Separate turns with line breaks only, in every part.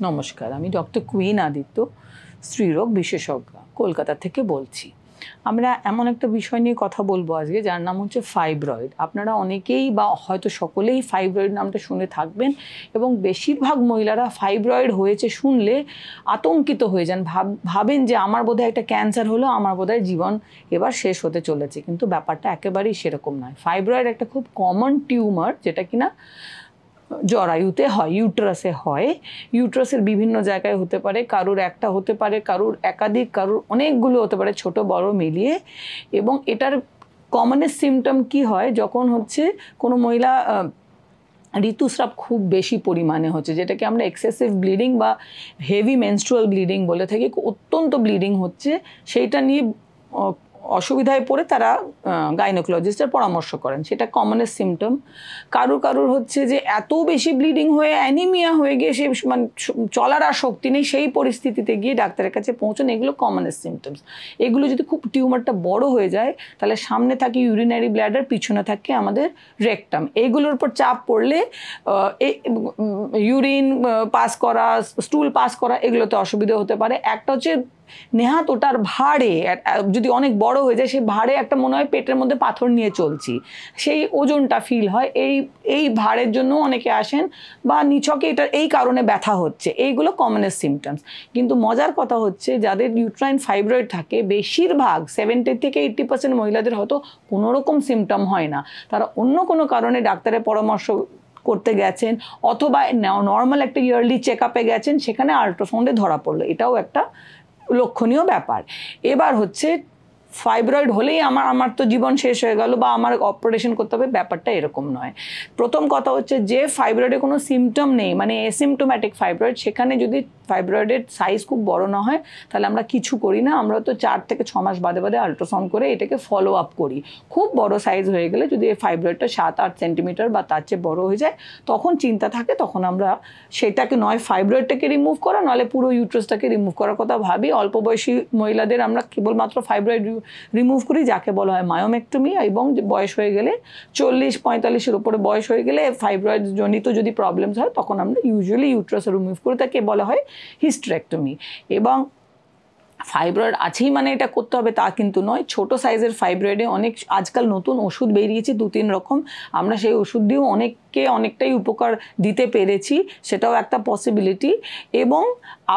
নমস্কার, আমি doctor queen Aditya, স্ত্রীরোগ বিশেষজ্ঞ, কলকাতা থেকে বলছি। আমরা এমন একটা বিষয় নিয়ে কথা বলবো আজকে, যার নাম হচ্ছে ফাইব্রয়েড। আপনারা অনেকেই বা হয়তো সকলেই ফাইব্রয়েড নামটা শুনে থাকবেন, এবং বেশিরভাগ মহিলারা ফাইব্রয়েড হয়েছে শুনলে আতঙ্কিত হয়ে যান, ভাবেন যে আমার বোধহয় একটা ক্যান্সার হলো, আমার বোধহয় জীবন এবার শেষ হতে চলেছে। কিন্তু ব্যাপারটা একেবারেই সেরকম নয়। ফাইব্রয়েড একটা খুব কমন টিউমার, যেটা কিনা জরায়ুতে হয়, ইউট্রাসে হয়। ইউট্রাসের বিভিন্ন জায়গায় হতে পারে, কারুর একটা হতে পারে, কারুর একাধিক, কারুর অনেকগুলো হতে পারে, ছোট বড় মিলিয়ে। এবং এটার কমনেস্ট সিমটম কি হয়, যখন হচ্ছে কোনো মহিলা ঋতুস্রাব খুব বেশি পরিমাণে হচ্ছে, যেটাকে আমরা এক্সেসিভ ব্লিডিং বা হেভি মেনস্ট্রুয়াল ব্লিডিং বলে থাকি, অত্যন্ত ব্লিডিং হচ্ছে, সেইটা নিয়ে অসুবিধায় পড়ে তারা গাইনোকোলজিস্টের পরামর্শ করেন। সেটা কমনেস্ট সিমটম। কারুর হচ্ছে যে এত বেশি ব্লিডিং হয়ে অ্যানিমিয়া হয়ে গিয়ে সে মানে চলার আর শক্তি নেই, সেই পরিস্থিতিতে গিয়ে ডাক্তারের কাছে পৌঁছান। এগুলো কমনেস্ট সিমটমস। এগুলো যদি খুব টিউমারটা বড় হয়ে যায়, তাহলে সামনে থাকে ইউরিনারি ব্ল্যাডার, পিছনে থাকে আমাদের রেকটাম। এইগুলোর উপর চাপ পড়লে ইউরিন পাস করা, স্টুল পাস করা, এগুলোতে অসুবিধা হতে পারে। একটা হচ্ছে নেহাত ওটার ভারে, যদি অনেক বড় হয়ে যায়, সেই ভারে একটা মনে হয় পেটের মধ্যে পাথর নিয়ে চলছি, সেই ওজনটা ফিল হয়। এই ভারের জন্য অনেকে আসেন, বা নিছকে এটা এই কারণে ব্যথা হচ্ছে। এইগুলো কমনেস্ট সিমটমস। কিন্তু মজার কথা হচ্ছে, যাদের ইউট্রাইন ফাইব্রয়েড থাকে, বেশিরভাগ 70 থেকে 80% মহিলাদের হয়তো কোনো রকম সিমটম হয় না। তারা অন্য কোনো কারণে ডাক্তারের পরামর্শ করতে গেছেন, অথবা নর্মাল একটা ইয়ারলি চেক আপে গেছেন, সেখানে আল্ট্রাসাউন্ডে ধরা পড়লো। এটাও একটা লক্ষণীয় ব্যাপার। এবার হচ্ছে ফাইব্রয়েড হলেই আমার তো জীবন শেষ হয়ে গেল বা আমার অপারেশন করতে হবে, ব্যাপারটা এরকম নয়। প্রথম কথা হচ্ছে, যে ফাইব্রয়েডে কোনো সিমটম নেই, মানে অ্যাসিম্পটোম্যাটিক ফাইব্রয়েড, সেখানে যদি ফাইব্রয়েডের সাইজ খুব বড় না হয়, তাহলে আমরা কিছু করি না। আমরা তো 4 থেকে 6 মাস বাদে বাদে আল্ট্রাসাউন্ড করে এটাকে ফলো আপ করি। খুব বড় সাইজ হয়ে গেলে, যদি এই ফাইব্রয়েডটা 7-8 সেন্টিমিটার বা তার চেয়ে বড় হয়ে যায়, তখন চিন্তা থাকে, তখন আমরা সেটাকে নয় ফাইব্রয়েডটাকে রিমুভ করা, নাহলে পুরো ইউট্রাসটাকে রিমুভ করার কথা ভাবি। অল্প বয়সী মহিলাদের আমরা কেবলমাত্র ফাইব্রয়েড রিমুভ করি, যাকে বলা হয় মায়োমেক্টমি। এবং বয়স হয়ে গেলে 40-45-এর উপরে বয়স হয়ে গেলে ফাইব্রয়েড জনিত যদি প্রবলেমস হয়, তখন আমরা ইউজুয়ালি ইউট্রাস রিমুভ করি, তাকে বলা হয় হিস্টেরেক্টমি। এবং ফাইব্রয়েড আছেই মানে এটা করতে হবে তা কিন্তু নয়। ছোট সাইজের ফাইব্রয়েডে অনেক আজকাল নতুন ওষুধ বেরিয়েছে 2-3 রকম, আমরা সেই ওষুধ দিয়েও অনেকটাই উপকার দিতে পেরেছি, সেটাও একটা পসিবিলিটি। এবং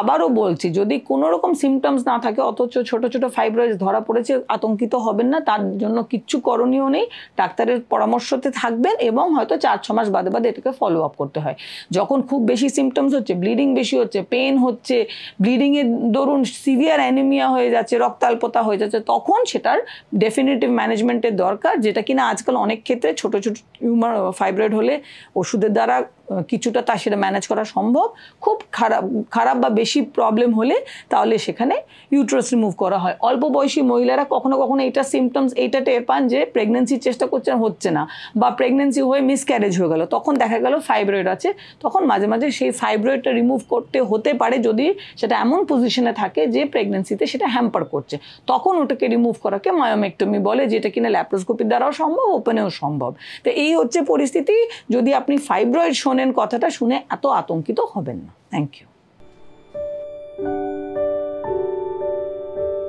আবারও বলছি, যদি কোনো রকম সিমটমস না থাকে, অথচ ছোট ছোট ফাইব্রয়েড ধরা পড়েছে, আতঙ্কিত হবেন না। তার জন্য কিচ্ছু করণীয় নেই, ডাক্তারের পরামর্শতে থাকবেন, এবং হয়তো 4-6 মাস বাদে বাদে এটাকে ফলো আপ করতে হয়। যখন খুব বেশি সিমটমস হচ্ছে, ব্লিডিং বেশি হচ্ছে, পেন হচ্ছে, ব্লিডিংয়ের দরুন সিভিয়ার অ্যানিমিয়া হয়ে যাচ্ছে, রক্তাল্পতা হয়ে যাচ্ছে, তখন সেটার ডেফিনেটিভ ম্যানেজমেন্টের দরকার, যেটা কিনা আজকাল অনেক ক্ষেত্রে ছোট ছোট টিউমার ফাইব্রয়েড হলে ওষুধের দ্বারা কিছুটা তা সেটা ম্যানেজ করা সম্ভব। খুব খারাপ বা বেশি প্রবলেম হলে তাহলে সেখানে ইউট্রাস রিমুভ করা হয়। অল্প বয়সী মহিলারা কখনো কখনো এইটা সিমটমস এইটা টের পান যে প্রেগনেন্সির চেষ্টা করছেন, হচ্ছে না, বা প্রেগনেন্সি হয়ে মিসক্যারেজ হয়ে গেল, তখন দেখা গেল ফাইব্রয়েড আছে। তখন মাঝে মাঝে সেই ফাইব্রয়েডটা রিমুভ করতে হতে পারে, যদি সেটা এমন পজিশনে থাকে যে প্রেগনেন্সিতে সেটা হ্যাম্পার করছে। তখন ওটাকে রিমুভ করাকে মায়োমেক্টমি বলে, যেটা কিনা ল্যাপ্রোস্কোপির দ্বারাও সম্ভব, ওপেনেও সম্ভব। তো এই হচ্ছে পরিস্থিতি। যদি আপনি ফাইব্রয়েড শোনেন, কথাটা শুনে এত আতঙ্কিত হবেন না। Thank you.